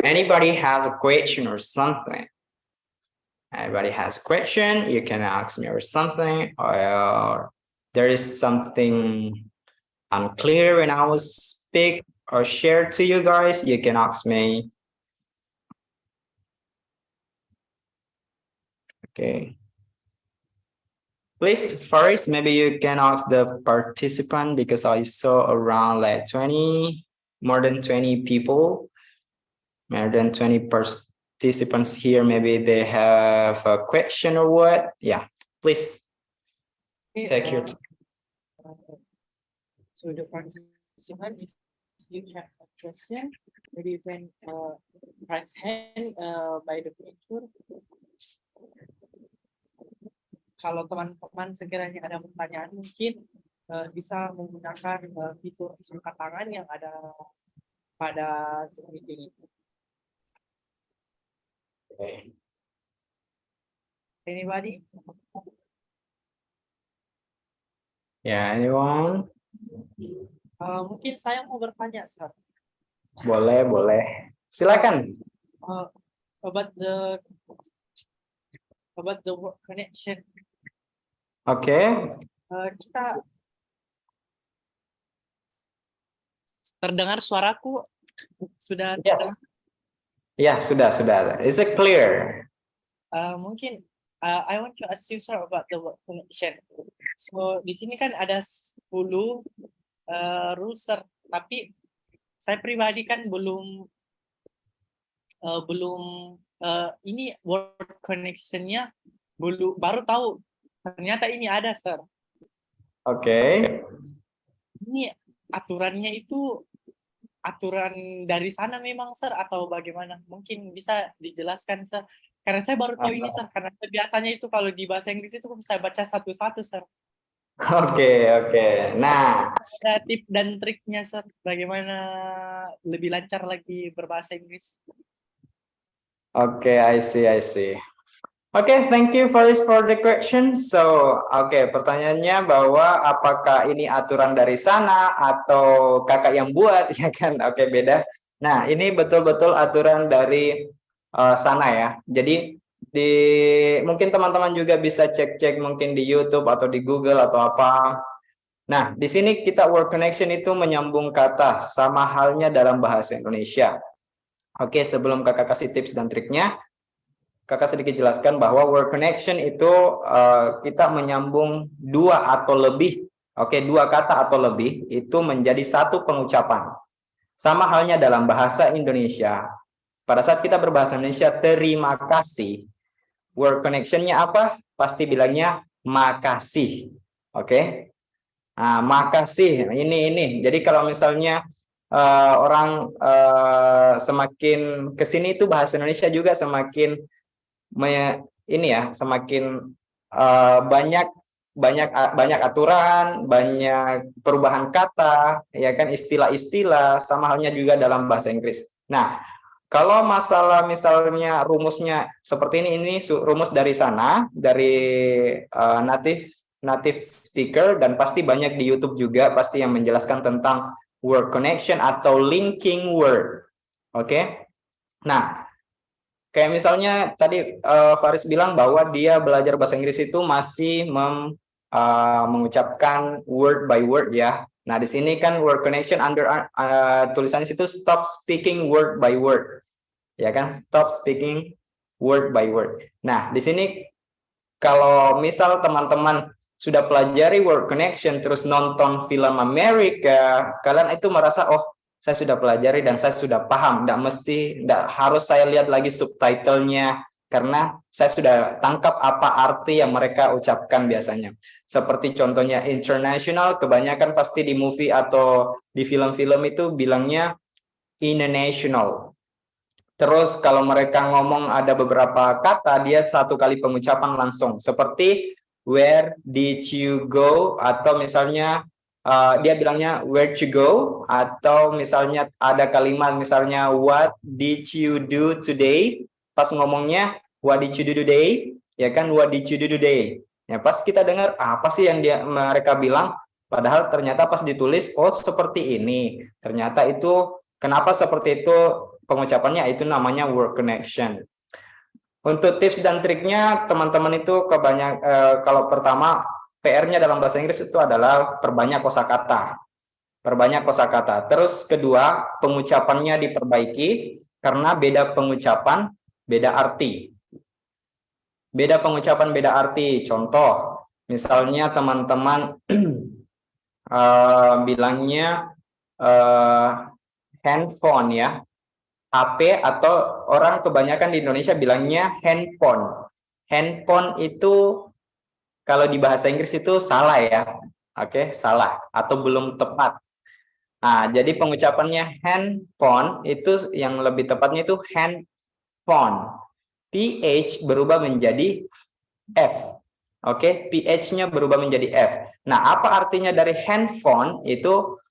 anybody has a question or something? Anybody has a question? You can ask me or something, or there is something unclear when I was speak or share to you guys, you can ask me. Okay. Please, first, maybe you can ask the participant because I saw around like 20, more than 20 people, more than 20 participants here. Maybe they have a question or what? Yeah, please take your time. So the participant, if you have a question, maybe you can raise hand by the picture. Kalau teman-teman sekiranya ada pertanyaan, mungkin bisa menggunakan fitur angkat tangan yang ada pada Zoom meeting itu. Okay. Anybody? Yeah, anyone? Mungkin saya mau bertanya, sir. Boleh, boleh. Silakan. About the work connection. Oke. Kita terdengar suaraku sudah. Yes. Ya, sudah. Is it clear? Mungkin I want to ask you, sir, about the work connection. So di sini kan ada 10 rules, sir. Tapi saya pribadi kan belum ini word connection-nya baru tahu. Ternyata ini ada, sir. Oke. Ini aturannya itu aturan dari sana memang, sir, atau bagaimana? Mungkin bisa dijelaskan, sir. Karena saya baru tahu ini, sir. Karena biasanya itu kalau di bahasa Inggris itu saya baca satu-satu, sir. Oke. Nah, ada tip dan triknya, sir, bagaimana lebih lancar lagi berbahasa Inggris. Oke, I see. Oke, thank you first for the question. So, pertanyaannya bahwa apakah ini aturan dari sana atau kakak yang buat, ya kan? Oke, beda. Nah, ini betul-betul aturan dari sana ya. Jadi mungkin teman-teman juga bisa cek mungkin di YouTube atau di Google atau apa. Nah, di sini kita word connection itu menyambung kata sama halnya dalam bahasa Indonesia. Oke, sebelum kakak kasih tips dan triknya, kakak sedikit jelaskan bahwa word connection itu kita menyambung 2 atau lebih, dua kata atau lebih itu menjadi satu pengucapan. Sama halnya dalam bahasa Indonesia. Pada saat kita berbahasa Indonesia, terima kasih. Word connection-nya apa? Pasti bilangnya makasih. Oke. Nah, makasih. Ini. Jadi kalau misalnya orang semakin kesini itu bahasa Indonesia juga semakin semakin banyak aturan, banyak perubahan kata, ya kan, istilah-istilah, sama halnya juga dalam bahasa Inggris. Nah, kalau masalah misalnya rumusnya seperti ini rumus dari sana, dari native speaker, dan pasti banyak di YouTube juga pasti yang menjelaskan tentang word connection atau linking word. Oke. Nah, kayak misalnya tadi Faris bilang bahwa dia belajar bahasa Inggris itu masih mengucapkan word by word ya. Nah, di sini kan word connection under tulisannya itu stop speaking word by word. Ya kan? Stop speaking word by word. Nah, di sini kalau misal teman-teman sudah pelajari word connection terus nonton film Amerika, kalian itu merasa saya sudah pelajari dan saya sudah paham, tidak harus saya lihat lagi subtitlenya karena saya sudah tangkap apa arti yang mereka ucapkan biasanya. Seperti contohnya international, kebanyakan pasti di movie atau di film-film itu bilangnya international. Terus kalau mereka ngomong ada beberapa kata, dia satu kali pengucapan langsung. Seperti where did you go, atau misalnya dia bilangnya where to go, atau misalnya ada kalimat misalnya what did you do today, pas ngomongnya what did you do today, ya kan, what did you do today, ya pas kita dengar apa sih yang mereka bilang, padahal ternyata pas ditulis oh seperti ini, ternyata itu kenapa seperti itu pengucapannya, itu namanya word connection. Untuk tips dan triknya teman-teman itu kalau pertama PR-nya dalam bahasa Inggris itu adalah perbanyak kosakata. Perbanyak kosakata. Terus kedua, pengucapannya diperbaiki karena beda pengucapan, beda arti. Beda pengucapan, beda arti. Contoh, misalnya teman-teman bilangnya handphone ya. HP, atau orang kebanyakan di Indonesia bilangnya handphone. Handphone itu kalau di bahasa Inggris itu salah ya. Oke, salah atau belum tepat. Nah, jadi pengucapannya handphone itu yang lebih tepatnya itu handphone. PH berubah menjadi F. Oke, PH-nya berubah menjadi F. Nah, apa artinya dari handphone? Itu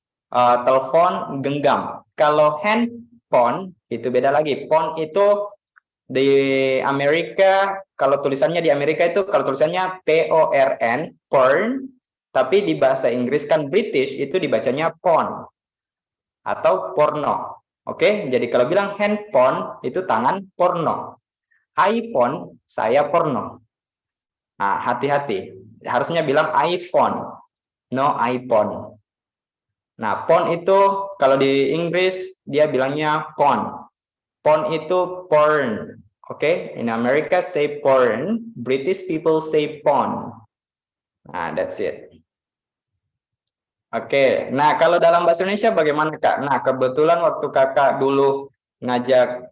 telepon genggam. Kalau handphone itu beda lagi. Phone itu di Amerika, kalau tulisannya di Amerika itu kalau tulisannya PORN, porn, tapi di bahasa Inggris kan British itu dibacanya phone atau porno. Oke, jadi kalau bilang handphone itu tangan porno. iPhone saya porno. Nah, hati-hati. Harusnya bilang iPhone, no iPhone. Nah, phone itu kalau di Inggris dia bilangnya phone. Phone itu porn. Oke, in America say porn, British people say phone. Nah, that's it. Oke, nah kalau dalam bahasa Indonesia bagaimana Kak? Nah, kebetulan waktu Kakak dulu ngajak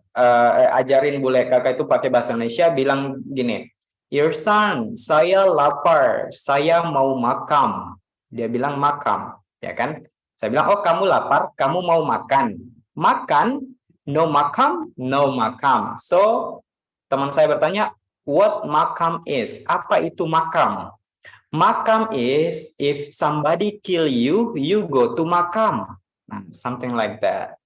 ajarin bule Kakak itu pakai bahasa Indonesia, bilang gini, your son, saya lapar, saya mau makan. Dia bilang makan, ya kan? Saya bilang, oh kamu lapar, kamu mau makan. Makan, no makan, no makan. So, teman saya bertanya, what makam is? Apa itu makam? Makam is if somebody kill you, you go to makam. Nah, something like that.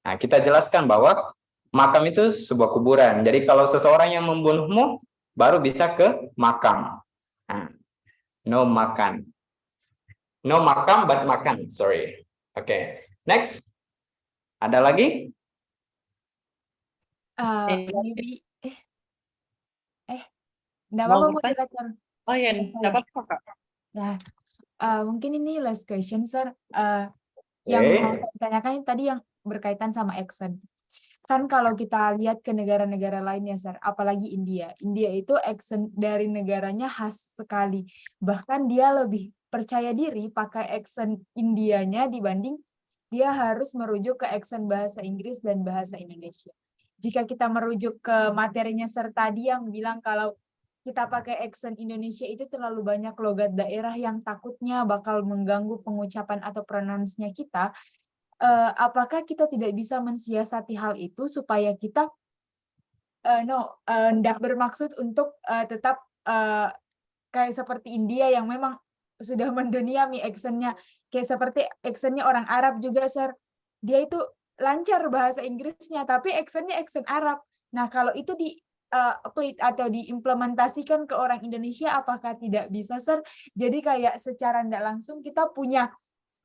Nah, kita jelaskan bahwa makam itu sebuah kuburan. Jadi kalau seseorang yang membunuhmu, baru bisa ke makam. Nah, no makan. No makam, but makan. Sorry. Oke. Next. Ada lagi? Maybe enggak apa-apa Mau bertanya? moderator. Oh iya, Saya. enggak apa-apa Kak. Nah, mungkin ini last question, Sir. Yang mau saya tanyakan tadi yang berkaitan sama accent. Kan kalau kita lihat ke negara-negara lainnya, Sir, apalagi India. India itu accent dari negaranya khas sekali. Bahkan dia lebih percaya diri pakai accent Indianya dibanding dia harus merujuk ke accent bahasa Inggris dan bahasa Indonesia. Jika kita merujuk ke materinya Sir tadi yang bilang kalau kita pakai accent Indonesia itu terlalu banyak logat daerah yang takutnya bakal mengganggu pengucapan atau pronounce-nya kita, apakah kita tidak bisa mensiasati hal itu supaya kita tidak bermaksud untuk tetap kayak seperti India yang memang sudah mendunia accent-nya kayak seperti accent-nya orang Arab juga, Sir. Dia itu lancar bahasa Inggrisnya, tapi accent-nya accent Arab. Nah, kalau itu apply atau diimplementasikan ke orang Indonesia, apakah tidak bisa, Sir? Jadi kayak secara tidak langsung kita punya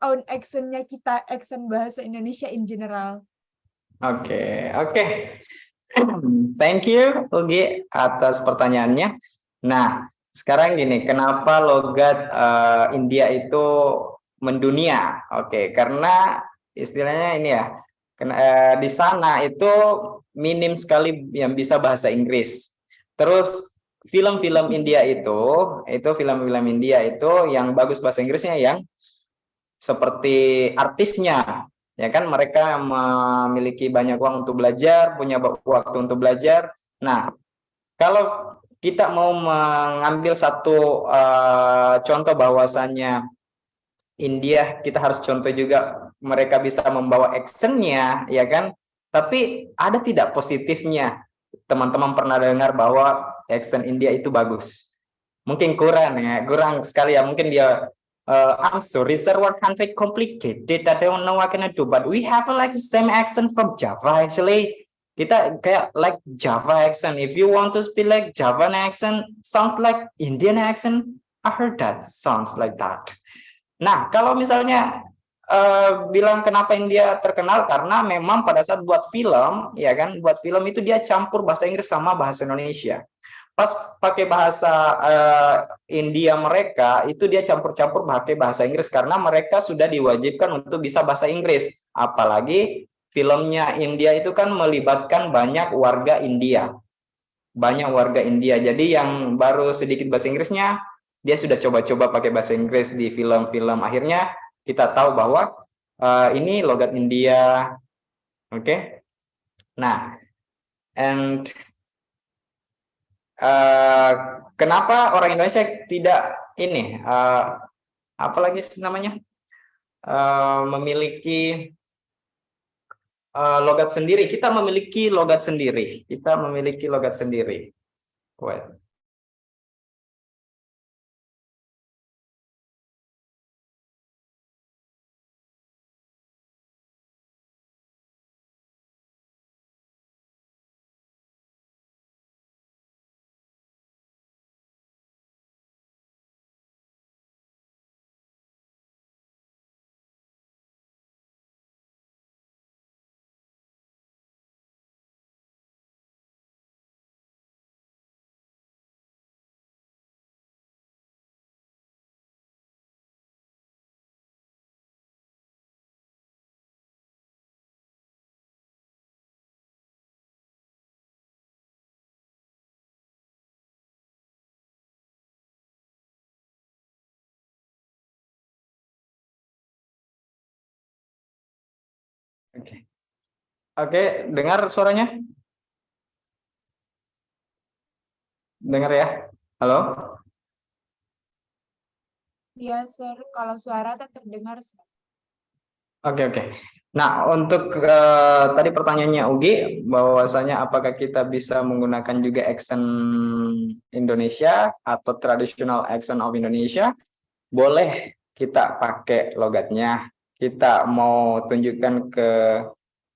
own accent-nya kita, accent bahasa Indonesia in general. Oke. Thank you, Ugi, atas pertanyaannya. Nah, sekarang gini, kenapa logat India itu mendunia? Oke, karena istilahnya ini ya, di sana itu minim sekali yang bisa bahasa Inggris. Terus film-film India itu film-film India itu yang bagus bahasa Inggrisnya yang seperti artisnya, ya kan, mereka memiliki banyak uang untuk belajar, punya waktu untuk belajar. Nah, kalau kita mau mengambil satu contoh bahwasannya India, kita harus contoh juga mereka bisa membawa accent-nya, ya kan? Tapi ada tidak positifnya? Teman-teman pernah dengar bahwa accent India itu bagus. Mungkin kurang sekali ya. Mungkin dia I'm sorry, sir, what country complicated. I don't know what can I do. But we have like same accent from Java actually. Kita kayak like Java accent. If you want to speak like Javan accent, sounds like Indian accent. I heard that sounds like that. Nah, kalau misalnya bilang kenapa India terkenal, karena memang pada saat buat film, ya kan, buat film itu dia campur bahasa Inggris sama bahasa Indonesia. Pas pakai bahasa India mereka, itu dia campur-campur pakai bahasa Inggris karena mereka sudah diwajibkan untuk bisa bahasa Inggris. Apalagi filmnya India itu kan melibatkan banyak warga India. Banyak warga India. Jadi yang baru sedikit bahasa Inggrisnya, dia sudah coba-coba pakai bahasa Inggris di film-film. Akhirnya kita tahu bahwa ini logat India. Oke. Nah, and kenapa orang Indonesia tidak ini apalagi namanya memiliki logat sendiri? Kita memiliki logat sendiri. Kita memiliki logat sendiri. Wait. Oke. Oke, dengar suaranya? Dengar ya? Halo? Iya, Sir. Kalau suara tak terdengar, Sir. Oke. Nah, untuk tadi pertanyaannya Ugi, bahwasanya apakah kita bisa menggunakan juga accent Indonesia atau traditional accent of Indonesia? Boleh kita pakai logatnya. Kita mau tunjukkan ke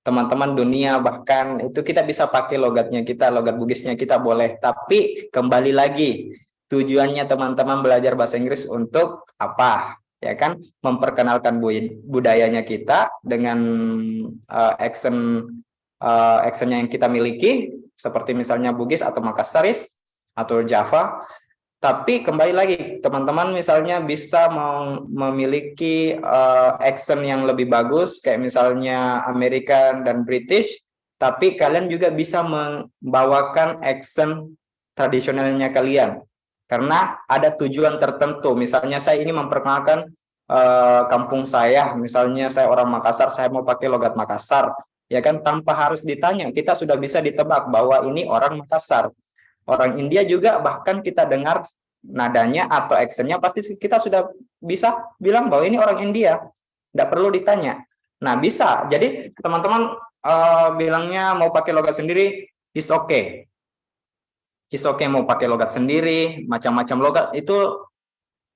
teman-teman dunia, bahkan itu kita bisa pakai logatnya kita, logat Bugisnya kita boleh. Tapi kembali lagi, tujuannya teman-teman belajar bahasa Inggris untuk apa? Ya kan, memperkenalkan budayanya kita dengan accent yang kita miliki, seperti misalnya Bugis atau Makassaris atau Java. Tapi kembali lagi, teman-teman misalnya bisa memiliki accent yang lebih bagus, kayak misalnya American dan British, tapi kalian juga bisa membawakan accent tradisionalnya kalian. Karena ada tujuan tertentu, misalnya saya ini memperkenalkan kampung saya, misalnya saya orang Makassar, saya mau pakai logat Makassar, ya kan, tanpa harus ditanya, kita sudah bisa ditebak bahwa ini orang Makassar. Orang India juga bahkan kita dengar nadanya atau accent-nya pasti kita sudah bisa bilang bahwa ini orang India. Tidak perlu ditanya. Nah, bisa. Jadi teman-teman bilangnya mau pakai logat sendiri, is okay. Is okay mau pakai logat sendiri, macam-macam logat itu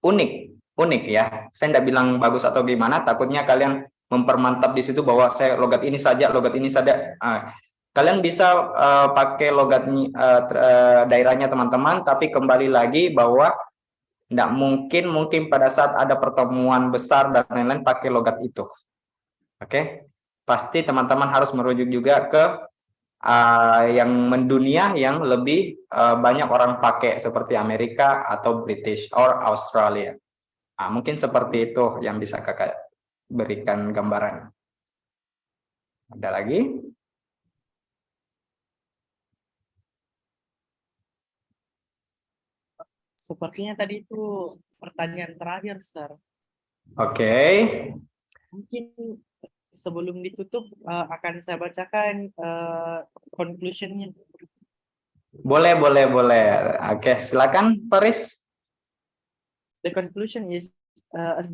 unik ya. Saya tidak bilang bagus atau gimana, takutnya kalian mempermantap di situ bahwa saya logat ini saja. Kalian bisa pakai logatnya daerahnya teman-teman, tapi kembali lagi bahwa tidak mungkin pada saat ada pertemuan besar dan lain-lain pakai logat itu. Oke, pasti teman-teman harus merujuk juga ke yang mendunia yang lebih banyak orang pakai seperti Amerika atau British or Australia. Nah, mungkin seperti itu yang bisa kakak berikan gambaran. Ada lagi? Sepertinya tadi itu pertanyaan terakhir, Sir. Oke. Mungkin sebelum ditutup akan saya bacakan conclusion-nya. Boleh. Oke, silakan Paris. The conclusion is as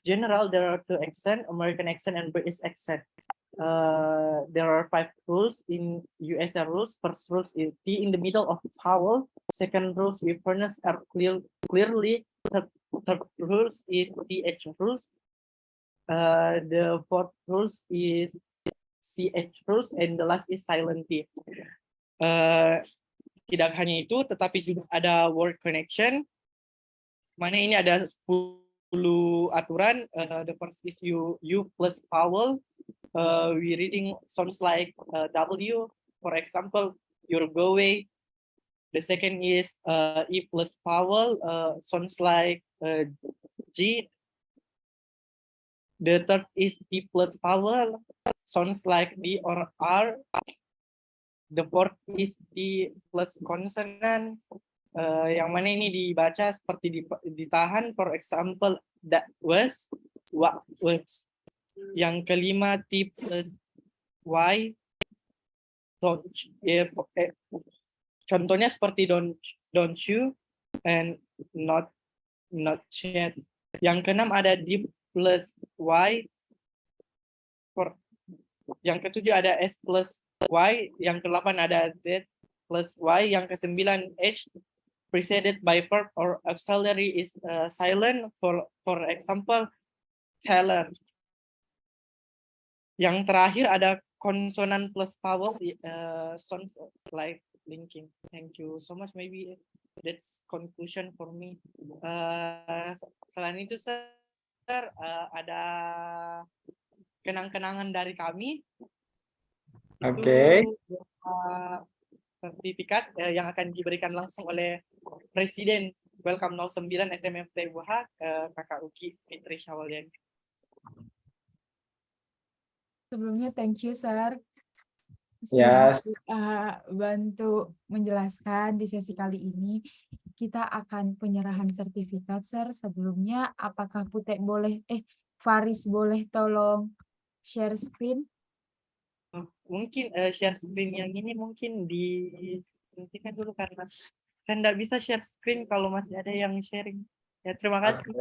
general there are two accent, American accent and British accent. there are 5 rules in USA rules. First rules is T in the middle of vowel. Second rules with fairness are clearly. Third rules is TH rules. The fourth rules is CH rules, and the last is silent T. Tidak hanya itu, tetapi juga ada word connection. Mana ini ada 10 aturan. The first is U plus vowel. We reading sounds like W. For example, your go away. The second is E plus vowel. Sounds like G. The third is T plus vowel. Sounds like D or R. The fourth is D plus consonant. Yang mana ini dibaca seperti ditahan. For example, that was, what was. Yang kelima T plus Y. Contohnya seperti don't you and not yet. Yang keenam ada D plus Y. Yang ketujuh ada S plus Y. Yang ke-8 ada Z plus Y. Yang ke-9 H preceded by verb or auxiliary is silent. For example, talent. Yang terakhir ada konsonan plus vowel, sounds like linking. Thank you so much. Maybe that's conclusion for me. Selain itu, Sir, ada kenang-kenangan dari kami. Oke. Sertifikat yang akan diberikan langsung oleh Presiden Welcome 09 SMFT UH, Kakak Uki Fitri Syawalian. Sebelumnya thank you, Sir. Yes. Bantu menjelaskan di sesi kali ini. Kita akan penyerahan sertifikat, Sir. Sebelumnya, apakah Pute boleh, Faris boleh tolong share screen? Mungkin share screen yang ini mungkin dihentikan dulu karena saya tidak bisa share screen kalau masih ada yang sharing. Ya, terima kasih.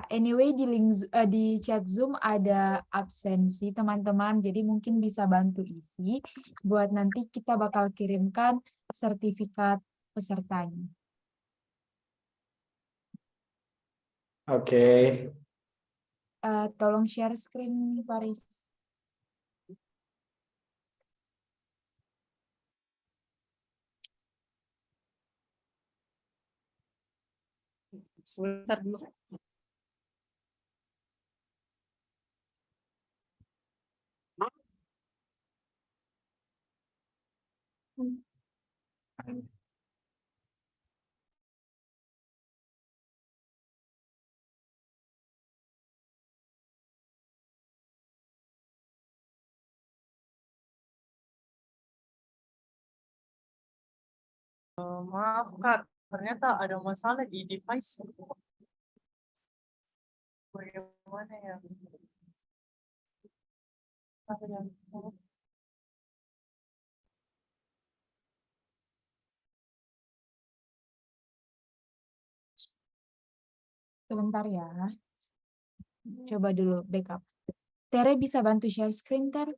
Anyway, di link di chat Zoom ada absensi teman-teman, jadi mungkin bisa bantu isi buat nanti kita bakal kirimkan sertifikat pesertanya. Oke. Tolong share screen, Faris. Sebentar dulu. Maaf Kak, ternyata ada masalah di device. Bagaimana ya? Sebentar ya. Coba dulu backup. Tere bisa bantu share screen, Ter?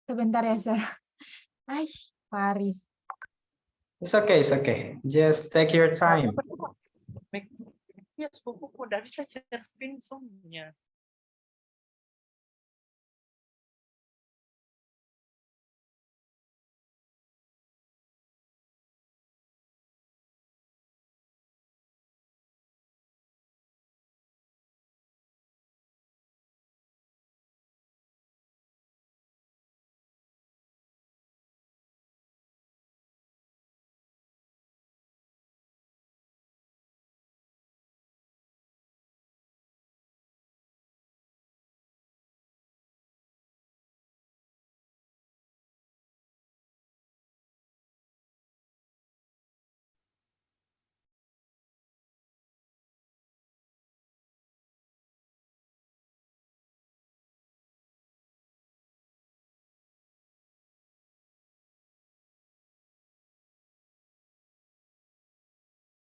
Sebentar ya, Sir. Faris. It's okay. Just take your time. Ya, sepupuku udah bisa share screen soalnya.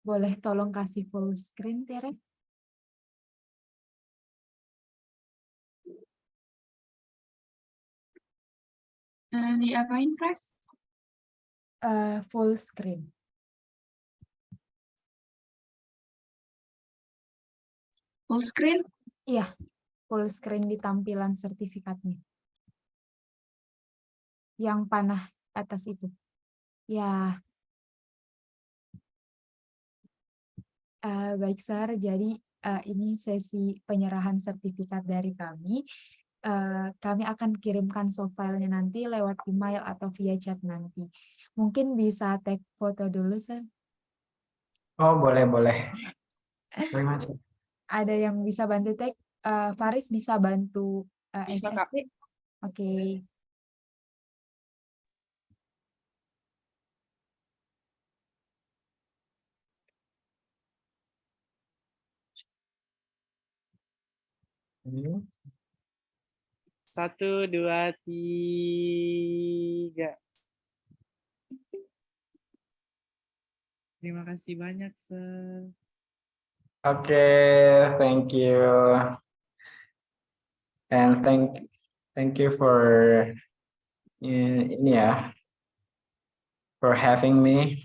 Boleh tolong kasih full screen, Tere? Diapain, Pras? Full screen. Full screen? Iya, full screen di tampilan sertifikatnya. Yang panah atas itu. Ya. Baik, Sar. Jadi ini sesi penyerahan sertifikat dari kami. Kami akan kirimkan soft file-nya nanti lewat email atau via chat nanti. Mungkin bisa tag foto dulu, Sar. Oh, boleh, boleh. Terima kasih. Ada yang bisa bantu tag? Faris bisa bantu Bisa, Kak. SSC? Oke. Hmm. 1, 2, 3. Terima kasih banyak, Sir. Oke, thank you. And thank you for ini ya, for having me.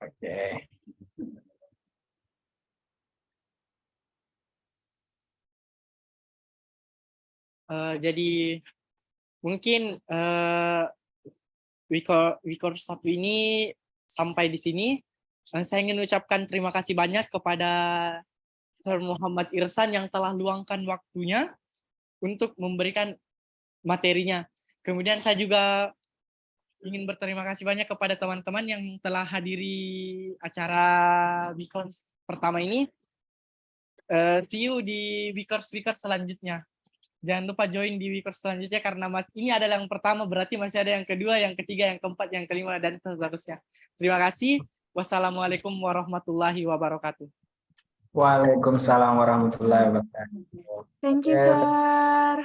Oke. Jadi mungkin Wikor 1 ini sampai di sini. Saya ingin ucapkan terima kasih banyak kepada Sir Muhammad Irsan yang telah luangkan waktunya untuk memberikan materinya. Kemudian saya juga ingin berterima kasih banyak kepada teman-teman yang telah hadiri acara Wikor pertama ini. See you di Wikor selanjutnya. Jangan lupa join di Wikor selanjutnya karena ini adalah yang pertama, berarti masih ada yang kedua, yang ketiga, yang keempat, yang kelima, dan seterusnya. Terima kasih. Wassalamualaikum warahmatullahi wabarakatuh. Waalaikumsalam warahmatullahi wabarakatuh. Thank you, Oke. Sir.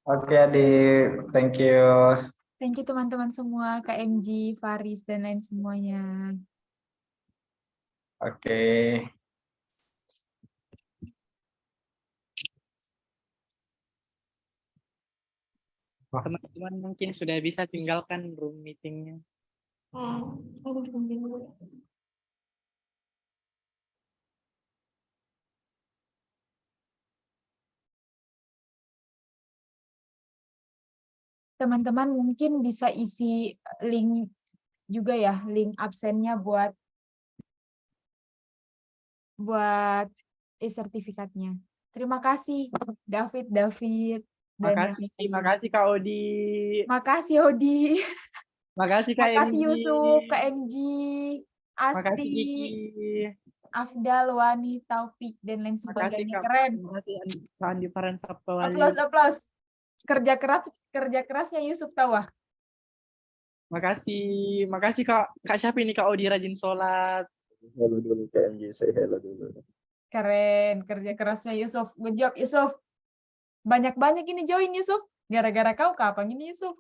Oke, Adik. Thank you. Thank you teman-teman semua, KMG, Faris, dan lain semuanya. Oke. Teman-teman mungkin sudah bisa tinggalkan room meetingnya. Teman-teman mungkin bisa isi link juga ya, link absennya buat e-sertifikatnya. Terima kasih David dan yang Terima kasih Kak Odi. Makasih Odi. Makasih Kak Makasih MG. Yusuf, KMG, Makasih Asti, Kiki. Afdal, Wani, Taufik, dan lain Makasih sebagainya. Kak. Keren. Makasih Andi Farhan Saptawali. Aplaus. Kerja kerasnya Yusuf Tawa. Makasih Kak siapa ini Kak Odi rajin sholat. Halo dulu KMG, saya hello dulu. Keren, kerja kerasnya Yusuf. Good job Yusuf. Banyak-banyak ini join Yusuf. Gara-gara kau kapan ini Yusuf?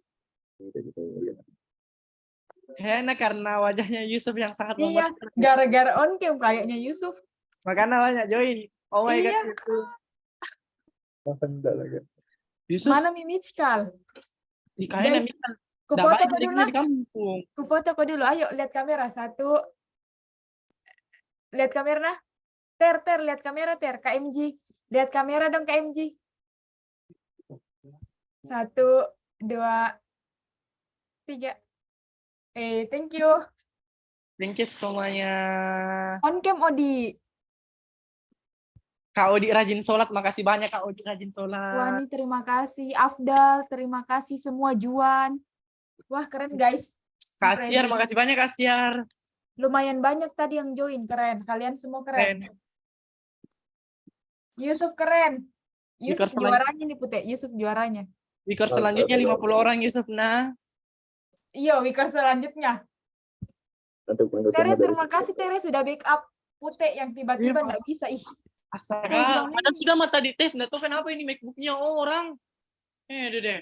Kayaknya karena wajahnya Yusuf yang sangat Iya, memesan. gara-gara on cam kayaknya Yusuf. Makanya banyak join. Oh my Iya. god. Enggak lagi. Yusuf. Mana Mimichkal? Di kayaknya Guys, Mikan. Ku Nggak foto banyak kau dulu di lah. kampung. Ku foto kau dulu. Ayo lihat kamera. 1. Lihat kamera nah. Ter, lihat kamera Ter. KMG. Lihat kamera dong KMG. 1, 2, 3. Thank you. Thank you semuanya. On cam Odi. Kak Odi rajin sholat. Makasih banyak Kak Odi rajin sholat. Wani terima kasih. Afdal terima kasih semua. Juan. Wah keren guys. Kasiar, makasih banyak Kasiar. Lumayan banyak tadi yang join. Keren. Kalian semua keren. Yusuf keren. Yusuf juaranya nih Putih. Yusuf juaranya. Wikor selanjutnya 50 orang Yusuf. Nah. Iya, Wikor selanjutnya. Tere, terima kasih Tere sudah backup Putih yang tiba-tiba nggak bisa. Ih. Astaga, padahal sudah mata dites. Nggak tahu kenapa ini MacBook-nya orang. Deh.